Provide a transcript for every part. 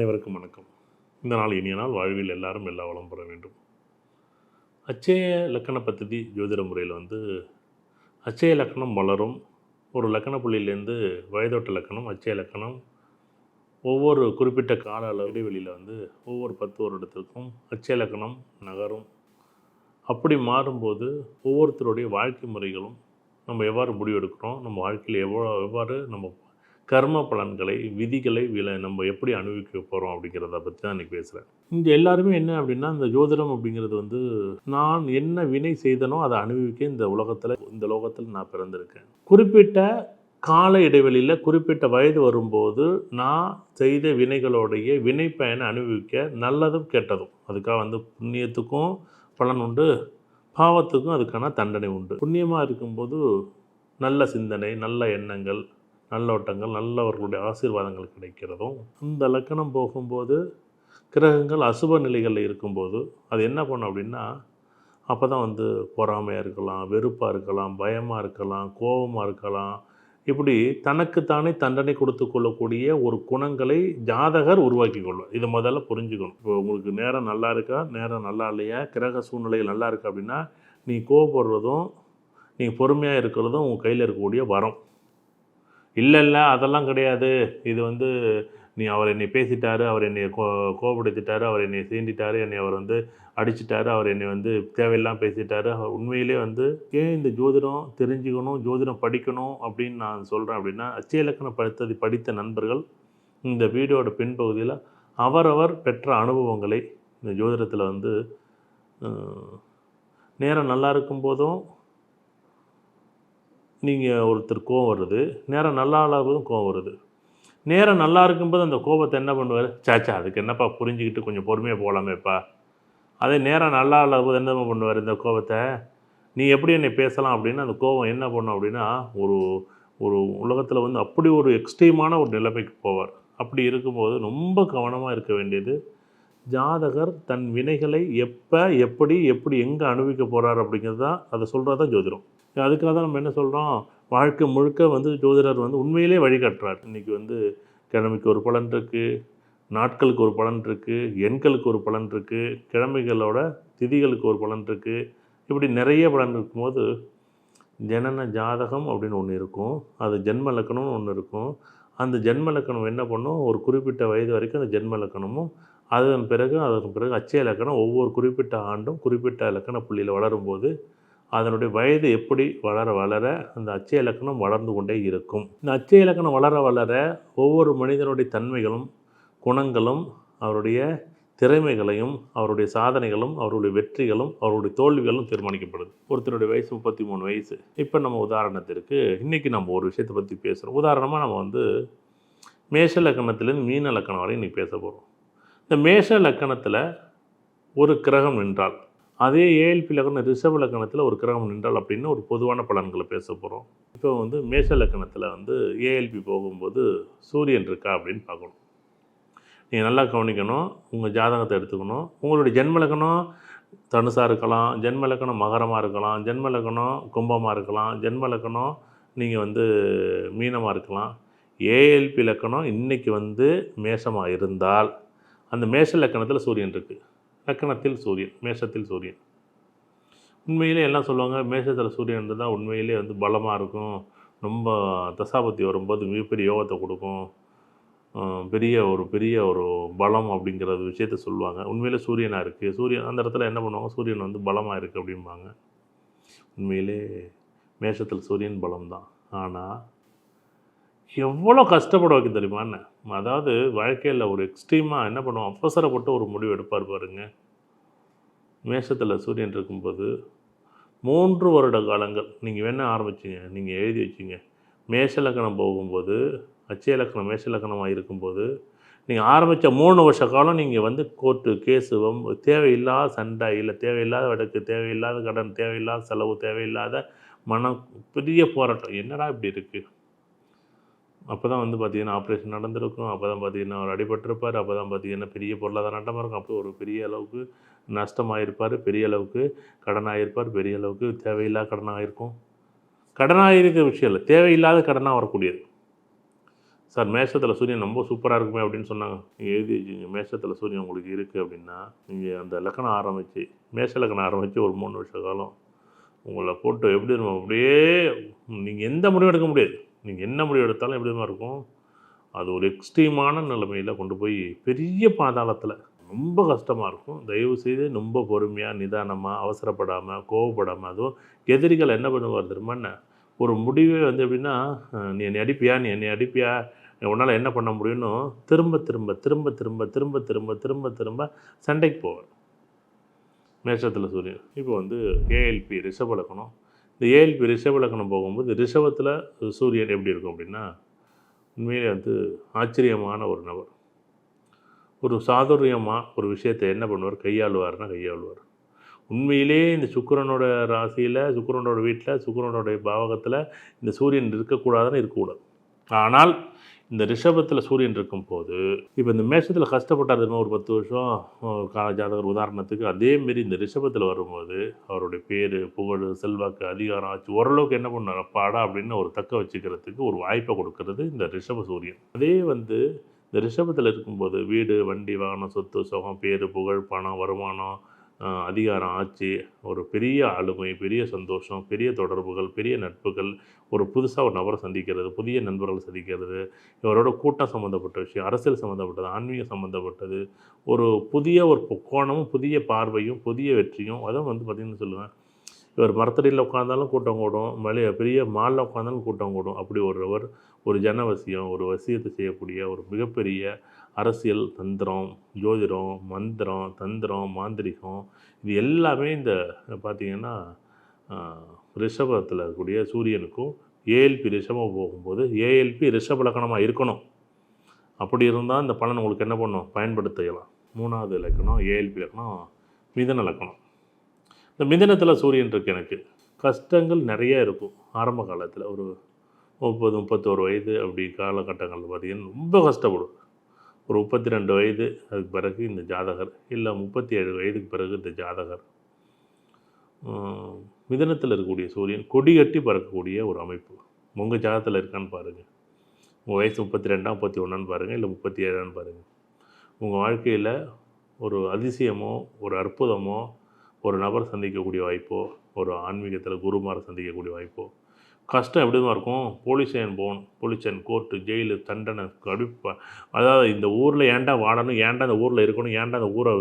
அனைவருக்கும் வணக்கம். இந்த நாள் இனிய நாள். வாழ்வில் எல்லாரும் எல்லா வளம் பெற வேண்டும். அட்சய லக்கண பദ്ധதி ஜோதிட முறையில் அட்சய லக்கணம் வளரும். ஒரு லக்கண புள்ளியிலேருந்து வயதோட்ட லக்கணம், அட்சய லக்கணம் ஒவ்வொரு குறிப்பிட்ட கால அளவு இடைவெளியில் ஒவ்வொரு 10 வருடத்திற்கும் அட்சய லக்கணம் நகரும். அப்படி மாறும்போது ஒவ்வொருத்தருடைய வாழ்க்கை முறைகளும் நம்ம எவ்வாறு முடிவெடுக்கிறோம், நம்ம வாழ்க்கையில் எவ்வாறு நம்ம கர்ம பலன்களை, விதிகளை நம்ம எப்படி அனுபவிக்க போகிறோம் அப்படிங்கிறத பற்றி தான் இன்றைக்கி பேசுகிறேன். இங்கே எல்லாருமே என்ன அப்படின்னா, இந்த ஜோதிடம் அப்படிங்கிறது நான் என்ன வினை செய்தனோ அதை அனுபவிக்க இந்த லோகத்தில் நான் பிறந்திருக்கேன். குறிப்பிட்ட கால இடைவெளியில் குறிப்பிட்ட வயது வரும்போது நான் செய்த வினைகளுடைய வினை பயனை அனுபவிக்க நல்லதும் கெட்டதும். அதுக்காக புண்ணியத்துக்கும் பலன் உண்டு, பாவத்துக்கும் அதுக்கான தண்டனை உண்டு. புண்ணியமாக இருக்கும்போது நல்ல சிந்தனை, நல்ல எண்ணங்கள், நல்லோட்டங்கள், நல்லவர்களுடைய ஆசீர்வாதங்கள் கிடைக்கிறதும், அந்த லக்கணம் போகும்போது கிரகங்கள் அசுப நிலைகளில் இருக்கும்போது அது என்ன பண்ணும் அப்படின்னா, அப்போ தான் பொறாமையாக இருக்கலாம், வெறுப்பாக இருக்கலாம், பயமாக இருக்கலாம், கோபமாக இருக்கலாம். இப்படி தனக்குத்தானே தண்டனை கொடுத்து கொள்ளக்கூடிய ஒரு குணங்களை ஜாதகர் உருவாக்கி கொள்ளும். இதை முதல்ல புரிஞ்சுக்கணும். இப்போ உங்களுக்கு நேரம் நல்லா இருக்கா, நேரம் நல்லா இல்லையா, கிரக சூழ்நிலைகள் நல்லா இருக்கா அப்படின்னா, நீ கோவப்படுறதும் நீ பொறுமையாக இருக்கிறதும் உங்கள் கையில் இருக்கக்கூடிய வரம். இல்லை அதெல்லாம் கிடையாது, இது நீ அவர் என்னை பேசிட்டாரு, அவர் என்னை கோபப்படுத்திட்டாரு, அவர் என்னை சீண்டிட்டாரு, என்னை அவர் அடிச்சிட்டாரு, அவர் என்னை தேவையில்லாமல் பேசிட்டாரு. உண்மையிலே ஏன் இந்த ஜோதிடம் தெரிஞ்சுக்கணும், ஜோதிடம் படிக்கணும் அப்படின்னு நான் சொல்கிறேன் அப்படின்னா, அட்சய இலக்கணம் படித்த நண்பர்கள் இந்த வீடியோட பின்பகுதியில் அவரவர் பெற்ற அனுபவங்களை இந்த ஜோதிடத்தில் நேரம் நல்லா இருக்கும்போதும் நீங்கள் ஒருத்தர் கோவம் வருது, நேரம் நல்லா இல்லாதபோதும் கோவம் வருது. நேரம் நல்லா இருக்கும்போது அந்த கோபத்தை என்ன பண்ணுவார், சாச்சா அதுக்கு என்னப்பா புரிஞ்சுக்கிட்டு கொஞ்சம் பொறுமையாக போகலாமேப்பா. அதே நேரம் நல்லா இல்லாத போது என்ன பண்ணுவார், இந்த கோபத்தை நீ எப்படி என்னை பேசலாம் அப்படின்னு அந்த கோபம் என்ன பண்ணும் அப்படின்னா, ஒரு ஒரு உலகத்தில் அப்படி ஒரு எக்ஸ்ட்ரீமான ஒரு நிலைமைக்கு போவார். அப்படி இருக்கும்போது ரொம்ப கவனமாக இருக்க வேண்டியது, ஜாதகர் தன் வினைகளை எப்படி எங்கே அனுபவிக்க போகிறார் அப்படிங்கிறது தான், அதை சொல்கிறது தான் ஜோதிடம். அதுக்காக தான் நம்ம என்ன சொல்கிறோம், வாழ்க்கை முழுக்க ஜோதிடர் உண்மையிலே வழிகாட்டுறார். இன்றைக்கி கிழமைக்கு ஒரு பலன் இருக்குது, நாட்களுக்கு ஒரு பலன் இருக்குது, எண்களுக்கு ஒரு பலன் இருக்குது, கிழமைகளோட திதிகளுக்கு ஒரு பலன் இருக்குது. இப்படி நிறைய பலன் இருக்கும்போது ஜனன ஜாதகம் அப்படின்னு ஒன்று இருக்கும், அது ஜென்ம லக்கணம்னு ஒன்று இருக்கும். அந்த ஜென்ம லக்கணம் என்ன பண்ணும், ஒரு குறிப்பிட்ட வயது வரைக்கும் அந்த ஜென்ம லக்கணமும் அதன் பிறகு அட்சய லக்கணம் ஒவ்வொரு குறிப்பிட்ட ஆண்டும் குறிப்பிட்ட லக்கண புள்ளியில் வளரும்போது அதனுடைய வயது எப்படி வளர அந்த அட்சய இலக்கணம் வளர்ந்து கொண்டே இருக்கும். இந்த அட்சய இலக்கணம் வளர ஒவ்வொரு மனிதனுடைய தன்மைகளும், குணங்களும், அவருடைய திறமைகளையும், அவருடைய சாதனைகளும், அவருடைய வெற்றிகளும், அவருடைய தோல்விகளும் தீர்மானிக்கப்படுது. ஒருத்தருடைய வயசு 33 வயசு. இப்போ நம்ம உதாரணத்திற்கு இன்றைக்கி நம்ம ஒரு விஷயத்தை பற்றி பேசுகிறோம். உதாரணமாக நம்ம மேஷ லக்கணத்திலேருந்து மீன லக்கணம் வரை இன்றைக்கி பேச போகிறோம். இந்த மேஷ லக்கணத்தில் ஒரு கிரகம் நின்றால், அதே ஏஎல்பி லக்கணம் ரிஷப லக்கணத்தில் ஒரு கிரகம் நின்றால் அப்படின்னு ஒரு பொதுவான பலன்களை பேச போகிறோம். இப்போ மேஷ லக்கணத்தில் ஏஎல்பி போகும்போது சூரியன் இருக்கா அப்படின்னு பார்க்கணும். நீங்கள் நல்லா கவனிக்கணும், உங்கள் ஜாதகத்தை எடுத்துக்கணும். உங்களுடைய ஜென்ம லக்கணம் தனுசாக இருக்கலாம், ஜென்ம லக்கணம் மகரமாக இருக்கலாம், ஜென்ம லக்கணம் கும்பமாக இருக்கலாம், ஜென்ம லக்கணம் நீங்கள் மீனமாக இருக்கலாம். ஏஎல்பி லக்கணம் இன்றைக்கி மேஷமாக இருந்தால் அந்த மேஷ லக்கணத்தில் சூரியன் இருக்குது. லக்கணத்தில் சூரியன், மேஷத்தில் சூரியன். உண்மையிலே எல்லாம் சொல்லுவாங்க, மேஷத்தில் சூரியன் இருந்தால் உண்மையிலே பலமாக இருக்கும், ரொம்ப தசாபத்தி வரும்போது மிகப்பெரிய யோகத்தை கொடுக்கும், பெரிய ஒரு பலம் அப்படிங்கிற விஷயத்த சொல்லுவாங்க. உண்மையிலே சூரியனாக இருக்குது, சூரியன் அந்த இடத்துல என்ன பண்ணுவாங்க, சூரியன் பலமாக இருக்குது அப்படிம்பாங்க. உண்மையிலே மேஷத்தில் சூரியன் பலம்தான். ஆனால் எவ்வளோ கஷ்டப்பட வைக்க தெரியுமான்னு, அதாவது வாழ்க்கையில் ஒரு எக்ஸ்ட்ரீமாக என்ன பண்ணுவோம், அவசரப்பட்டு ஒரு முடிவு எடுப்பார் பாருங்க. மேஷத்தில் சூரியன் இருக்கும்போது 3 வருட காலங்கள் நீங்கள் வேணால் ஆரம்பிச்சிங்க, நீங்கள் எழுதி வச்சிங்க. மேஷ லக்கணம் போகும்போது, அட்சய லக்கணம் மேஷ லக்கணமாக இருக்கும்போது நீங்கள் ஆரம்பித்த 3 வருஷ காலம் நீங்கள் கோர்ட்டு கேஸு, தேவையில்லாத சண்டை, இல்லை தேவையில்லாத வழக்கு, தேவையில்லாத கடன், தேவையில்லாத செலவு, தேவையில்லாத மனம், பெரிய போராட்டம். என்னடா இப்படி இருக்குது, அப்போ தான் பார்த்திங்கன்னா ஆப்ரேஷன் நடந்திருக்கும், அப்போ தான் பார்த்திங்கன்னா அவர் அடிபட்டிருப்பார், அப்போ தான் பார்த்திங்கன்னா பெரிய பொருளாதார நட்டமாக இருக்கும், அப்போ ஒரு பெரிய அளவுக்கு நஷ்டமாகிருப்பார், பெரிய அளவுக்கு கடனாகிருப்பார், பெரிய அளவுக்கு தேவையில்லாத கடனாக இருக்கும். கடனாக இருக்கிற விஷயம் இல்லை, தேவையில்லாத கடனாக வரக்கூடியது. சார் மேஷத்தில் சூரியன் ரொம்ப சூப்பராக இருக்குமே அப்படின்னு சொன்னாங்க. நீங்கள் எழுதி வச்சுங்க, மேஷத்தில் சூரியன் உங்களுக்கு இருக்குது அப்படின்னா, நீங்கள் அந்த லக்கணம் ஆரம்பித்து மேஷ லக்கணம் ஆரம்பித்து ஒரு 3 வருஷ காலம் உங்களை போட்டு எப்படி இருக்கும் அப்படியே நீங்கள் எந்த முடிவும் எடுக்க முடியாது. நீங்கள் என்ன முடிவு எடுத்தாலும் எப்படி இருக்கும், அது ஒரு எக்ஸ்ட்ரீமான நிலைமையில் கொண்டு போய் பெரிய பாதாளத்தில் ரொம்ப கஷ்டமாக இருக்கும். தயவுசெய்து ரொம்ப பொறுமையாக, நிதானமாக, அவசரப்படாமல், கோவப்படாமல், அதுவும் எதிரிகள் என்ன பண்ணுவார் தெரியுமா என்ன, ஒரு முடிவே வந்து எப்படின்னா, நீ என்னை அடிப்பியா, நீ என்னை அடிப்பியா, உன்னால் என்ன பண்ண முடியும்னு திரும்ப திரும்ப திரும்ப திரும்ப திரும்ப திரும்ப திரும்ப திரும்ப சண்டைக்கு போவார். மேஷத்தில் சூரியன். இப்போ வந்து ஏஎல்பி ரிஷப லக்னம். இந்த ஏஎல்பி ரிஷப லக்னம் போகும்போது ரிஷபத்தில் சூரியன் எப்படி இருக்கும் அப்படின்னா, உண்மையிலே வந்து ஆச்சரியமான ஒரு நபர். ஒரு சாதுரியமாக ஒரு விஷயத்தை என்ன பண்ணுவார், கையாளுவார்னா கையாளுவார். உண்மையிலேயே இந்த சுக்கிரனோட ராசியில், சுக்கிரனோட வீட்டில், சுக்கிரனோட பாவகத்தில் இந்த சூரியன் இருக்கக்கூடாதுன்னு இருக்கக்கூடாது. ஆனால் இந்த ரிஷபத்தில் சூரியன் இருக்கும்போது, இப்போ இந்த மேஷத்தில் கஷ்டப்பட்டார் தெரியுமா ஒரு 10 வருஷம் ஜாதகர் உதாரணத்துக்கு, அதேமாரி இந்த ரிஷபத்தில் வரும்போது அவருடைய பேர், புகழ், செல்வாக்கு, அதிகாரம் ஆச்சு ஓரளவுக்கு என்ன பண்ணார், அப்பாடா அப்படின்னு ஒரு தக்க வச்சுக்கிறதுக்கு ஒரு வாய்ப்பை கொடுக்கறது இந்த ரிஷப சூரியன். அதே வந்து இந்த ரிஷபத்தில் இருக்கும்போது வீடு, வண்டி, வாகனம், சொத்து, சுகம், பேர், புகழ், பணம், வருமானம், அதிகாரம், ஆட்சி, ஒரு பெரிய ஆளுமை, பெரிய சந்தோஷம், பெரிய தொடர்புகள், பெரிய நட்புகள், ஒரு புதுசாக ஒரு நபரை சந்திக்கிறது, புதிய நண்பர்களை சந்திக்கிறது, இவரோட கூட்டம் சம்மந்தப்பட்ட விஷயம், அரசியல் சம்மந்தப்பட்டது, ஆன்மீகம் சம்மந்தப்பட்டது, ஒரு புதிய ஒரு கோணமும், புதிய பார்வையும், புதிய வெற்றியும், அதுவும் வந்து பார்த்திங்கன்னு சொல்லுவேன், இவர் மரத்தடியில் உட்காந்தாலும் கூட்டம் கூடும், பெரிய மாலில் உட்காந்தாலும் கூட்டம் கூடும். அப்படி ஒருவர் ஒரு ஜனவசியம், ஒரு வசியத்தை செய்யக்கூடிய ஒரு மிகப்பெரிய அரசியல், தந்திரம், ஜோதிடம், மந்திரம், தந்திரம், மாந்திரிகம், இது எல்லாமே இந்த பார்த்திங்கன்னா ரிஷபத்தில் இருக்கக்கூடிய சூரியனுக்கும் ஏஎல்பி ரிஷபம் போகும்போது ஏஎல்பி ரிஷப லக்கணமாக இருக்கணும். அப்படி இருந்தால் இந்த பலன் உங்களுக்கு என்ன பண்ணும், பயன்படுத்தலாம். 3வது லக்கணம் ஏஎல்பி லக்கணம் மிதுன லக்கணம். இந்த மிதுனத்தில் சூரியன் இருக்குது. எனக்கு கஷ்டங்கள் நிறைய இருக்கும் ஆரம்ப காலத்தில். ஒரு 30, 31 வயது அப்படி காலகட்டங்களில் பார்த்திங்கன்னா ரொம்ப கஷ்டப்படும். ஒரு 32 வயது அதுக்கு பிறகு இந்த ஜாதகர், இல்லை 37 வயதுக்கு பிறகு இந்த ஜாதகர், மிதுனத்தில் இருக்கக்கூடிய சூரியன் கொடி கட்டி பறக்கக்கூடிய ஒரு அமைப்பு உங்கள் ஜாதகத்தில் இருக்கான்னு பாருங்கள். உங்கள் வயசு 32, 31 பாருங்கள், இல்லை 37 பாருங்கள். உங்கள் வாழ்க்கையில் ஒரு அதிசயமோ, ஒரு அற்புதமோ, ஒரு நபர் சந்திக்கக்கூடிய வாய்ப்போ, ஒரு ஆன்மீகத்தில் குருமாரை சந்திக்கக்கூடிய வாய்ப்போ, கஷ்டம் எப்படி தான் இருக்கும். போலீஸ் ஸ்டேஷன் போகணும், போலீஸ் ஸ்டேஷன், கோர்ட்டு, ஜெயிலு, தண்டனை, கடுப்பா, அதாவது இந்த ஊரில் ஏன்டா வாடணும், ஏன்டா இந்த ஊரில் இருக்கணும், ஏன்டா இந்த ஊரை,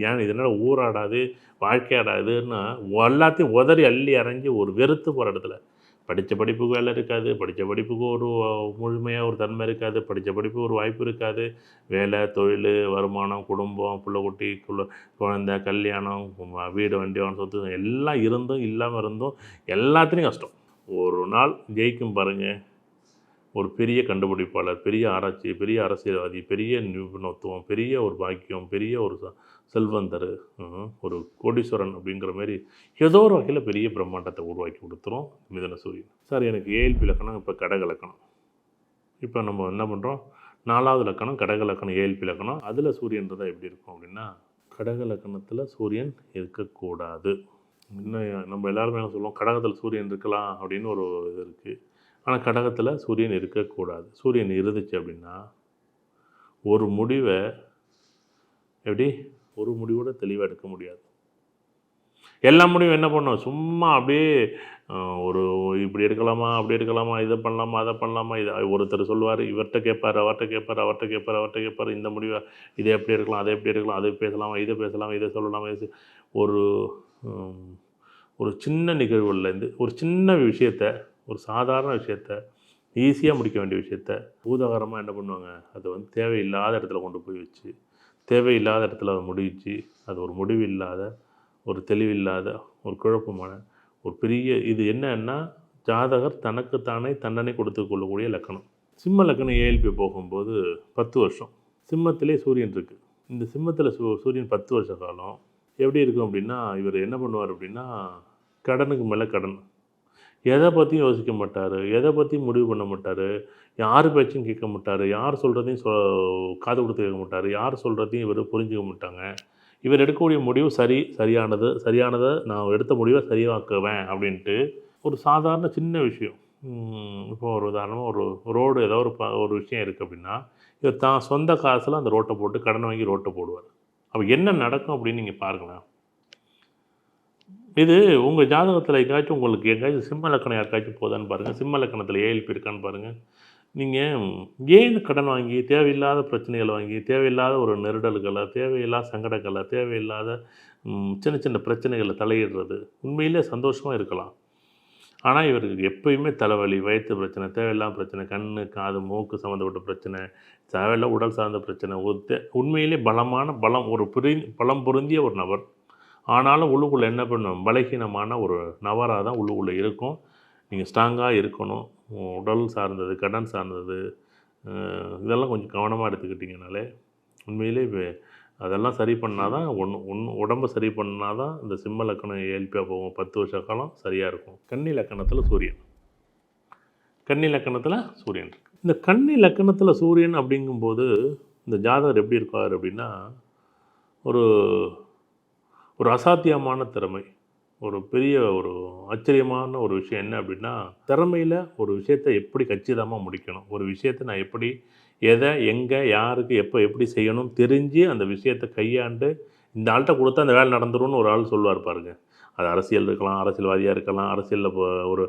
ஏன் இதனால் ஊராடாது, வாழ்க்கையாடாதுன்னு எல்லாத்தையும் உதறி அள்ளி அரைஞ்சி ஒரு வெறுத்து போகிற இடத்துல படித்த படிப்புக்கு வேலை இருக்காது, படித்த படிப்புக்கு ஒரு முழுமையாக ஒரு தன்மை இருக்காது, படித்த படிப்புக்கு ஒரு வாய்ப்பு இருக்காது, வேலை, தொழில், வருமானம், குடும்பம், பிள்ளைக்குட்டி, குழந்தை, கல்யாணம், வீடு, வண்டி, வாகனம், சொத்து எல்லாம் இருந்தும் இல்லாமல் இருந்தும் எல்லாத்துலேயும் கஷ்டம். ஒரு நாள் ஜெயிக்கும் பாருங்கள், ஒரு பெரிய கண்டுபிடிப்பாளர், பெரிய ஆராய்ச்சி, பெரிய அரசியல்வாதி, பெரிய நிபுணத்துவம், பெரிய ஒரு பாக்கியம், பெரிய ஒரு செல்வந்தர், ஒரு கோடீஸ்வரன் அப்படிங்கிற மாதிரி ஏதோ ஒரு வகையில் பெரிய பிரம்மாண்டத்தை உருவாக்கி கொடுத்துரும் மிதுன சூரியன். சார் எனக்கு ஏஎல்பி லக்கணம், இப்போ கடக லக்கணம். இப்போ நம்ம என்ன பண்ணுறோம், 4வது லக்கணம் கடக லக்கணம், ஏஎல்பி லக்கணம். அதில் சூரியன்றதை எப்படி இருக்கும் அப்படின்னா, கடக லக்கணத்தில் சூரியன் இருக்கக்கூடாது. இன்னும் நம்ம எல்லாருமே என்ன சொல்லுவோம், கடகத்தில் சூரியன் இருக்கலாம் அப்படின்னு ஒரு இது இருக்குது. ஆனால் கடகத்தில் சூரியன் இருக்கக்கூடாது. சூரியன் இருந்துச்சு அப்படின்னா ஒரு முடிவை எப்படி ஒரு முடிவோட தெளிவாக எடுக்க முடியாது. எல்லா முடிவும் என்ன பண்ணும், சும்மா அப்படியே ஒரு இப்படி எடுக்கலாமா, அப்படி எடுக்கலாமா, இதை பண்ணலாமா, அதை பண்ணலாமா, இதை ஒருத்தர் சொல்லுவார், இவர்கிட்ட கேட்பார், அவர்கிட்ட கேட்பார், அவர்கிட்ட கேட்பார், அவர்கிட்ட கேட்பார், இந்த முடிவை இதை எப்படி எடுக்கலாம், அதை எப்படி எடுக்கலாம், அதை பேசலாமா, இதை பேசலாமா, இதை சொல்லலாமா, ஒரு ஒரு சின்ன நிகழ்வுலேருந்து ஒரு சின்ன விஷயத்த, ஒரு சாதாரண விஷயத்த, ஈஸியாக முடிக்க வேண்டிய விஷயத்த பூதாகரமாக என்ன பண்ணுவாங்க, அதை வந்து தேவையில்லாத இடத்துல கொண்டு போய் வச்சு, தேவையில்லாத இடத்துல அதை முடிச்சு, அது ஒரு முடிவு இல்லாத, ஒரு தெளிவில்லாத, ஒரு குழப்பமான ஒரு பெரிய இது என்னன்னா, ஜாதகர் தனக்குத்தானே தண்டனை கொடுத்து கொள்ளக்கூடிய லக்கணம். சிம்ம லக்கணம் ஏஎல்பி போகும்போது 10 வருஷம் சிம்மத்திலே சூரியன் இருக்குது. இந்த சிம்மத்தில் சூரியன் 10 வருஷ காலம் எப்படி இருக்கும் அப்படின்னா, இவர் என்ன பண்ணுவார் அப்படின்னா, கடனுக்கு மேலே கடன், எதை பற்றியும் யோசிக்க மாட்டார், எதை பற்றியும் முடிவு பண்ண மாட்டார், யார் பேச்சும் கேட்க மாட்டார், யார் சொல்கிறதையும் காது கொடுத்து கேட்க மாட்டார், யார் சொல்கிறதையும் இவர் புரிஞ்சுக்க மாட்டாங்க. இவர் எடுக்கக்கூடிய முடிவு சரியானதை நான் எடுத்த முடிவை சரியாக்குவேன் அப்படின்ட்டு ஒரு சாதாரண சின்ன விஷயம், இப்போ ஒரு உதாரணமா ஒரு ரோடு ஏதோ ஒரு விஷயம் இருக்குது அப்படின்னா, இவர் தான் சொந்த காசுல அந்த ரோட்ட போட்டு கடன் வாங்கி ரோட்ட போடுவார். அப்ப என்ன நடக்கும் அப்படின்னு நீங்க பாருங்களேன். இது உங்க ஜாதகத்தில எங்கேயாச்சும் உங்களுக்கு எங்கேயாச்சும் சிம்ம லக்கணம் யாருக்காச்சும் போதான்னு பாருங்க. சிம்ம லக்கணத்தில ஏஎல்பி இருக்கான்னு பாருங்க. நீங்க ஏன் கடன் வாங்கி, தேவையில்லாத பிரச்சனைகள வாங்கி, தேவையில்லாத ஒரு நெருடல்கள, தேவையில்லாத சங்கடங்கள, தேவையில்லாத சின்ன சின்ன பிரச்சனைகள்ல தலையிடுறது. உண்மையிலே சந்தோஷமா இருக்கலாம். ஆனா, இவருக்கு எப்பயுமே தலைவலி, வயித்து பிரச்சனை, தேவையில்லாத பிரச்சனை, கண்ணு, காது, மூக்கு சம்மந்தப்பட்ட பிரச்சனை, தேவையில்லாத உடல் சார்ந்த பிரச்சனை, உண்மையிலே பலம் ஒரு பலம் பொருந்திய ஒரு நபர். ஆனாலும் உள்ளுக்குள்ள என்ன பண்ணும், பலகீனமான ஒரு நபரா தான் உள்ளுக்குள்ள இருக்கும். நீங்க ஸ்ட்ராங்கா இருக்கணும். உடல் சார்ந்தது, கடன் சார்ந்தது, இதெல்லாம் கொஞ்சம் கவனமா எடுத்துக்கிட்டிங்கனாலே, உண்மையிலே அதெல்லாம் சரி பண்ணா தான் உடம்ப சரி பண்ணா தான் இந்த சிம்ம லக்கணம் இயல்பா போகும். 10 வருஷ காலம் சரியா இருக்கும். கன்னி லக்கணத்தில சூரியன். கன்னி லக்கணத்தில சூரியன் இருக்கு. இந்த கன்னி லக்கணத்தில சூரியன் அப்படிங்கும்போது, இந்த ஜாதகர் எப்படி இருப்பார் அப்படின்னா, ஒரு ஒரு அசாத்தியமான திறமை. ஒரு பெரிய ஒரு ஆச்சரியமான ஒரு விஷயம் என்ன அப்படின்னா, திறமையில ஒரு விஷயத்த எப்படி கச்சிதமா முடிக்கணும். ஒரு விஷயத்த நான் எப்படி, எத, எங்க, யாருக்கு, எப்ப, எப்படி செய்யணும் தெரிஞ்சு அந்த விஷயத்த கையாண்டு, இந்த ஆள்ட்ட குடுத்தா அந்த வேலை நடந்துரும்னு ஒரு ஆள் சொல்லுவார் பாருங்க. அது அரசியல் இருக்கலாம், அரசியல்வாதியா இருக்கலாம், அரசியல்ல ஒரு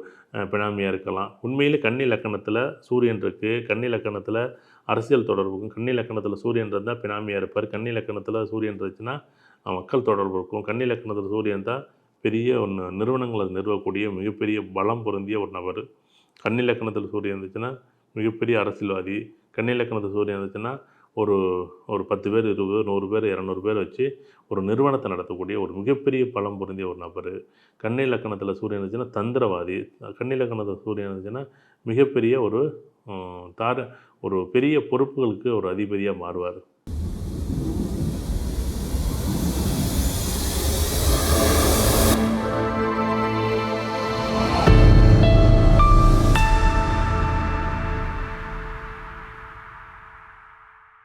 பினாமியா இருக்கலாம். உண்மையிலே கன்னி லக்கணத்தில சூரியன் இருக்கு. கன்னி லக்கணத்தில அரசியல் தொடர்பு இருக்கும். கன்னி லக்கணத்தில சூரியன் இருந்தா பினாமியா இருப்பார். கன்னி லக்கணத்தில சூரியன் இருந்துச்சுன்னா, மக்கள் தொடர்பு இருக்கும். கன்னி லக்கணத்தில சூரியன் தான் பெரிய நிறுவனங்களை நிறுவக்கூடிய மிகப்பெரிய பலம் பொருந்திய ஒரு நபர். கன்னி லக்கணத்தில் சூரியன் இருந்துச்சுன்னா, மிகப்பெரிய அரசியல்வாதி. கன்னி லக்கணத்தில் சூரியன் இருந்துச்சுன்னா, ஒரு ஒரு 10 பேர், 20 பேர், 100 பேர், 200 பேர் வச்சு ஒரு நிறுவனத்தை நடத்தக்கூடிய ஒரு மிகப்பெரிய பலம் பொருந்திய ஒரு நபர். கன்னி லக்கணத்தில் சூரியன் இருந்துச்சுன்னா, தந்திரவாதி. கன்னி லக்கணத்தில் சூரியன் இருந்துச்சுன்னா, மிகப்பெரிய ஒரு ஒரு பெரிய பொறுப்புகளுக்கு ஒரு அதிபதியா மாறுவார்.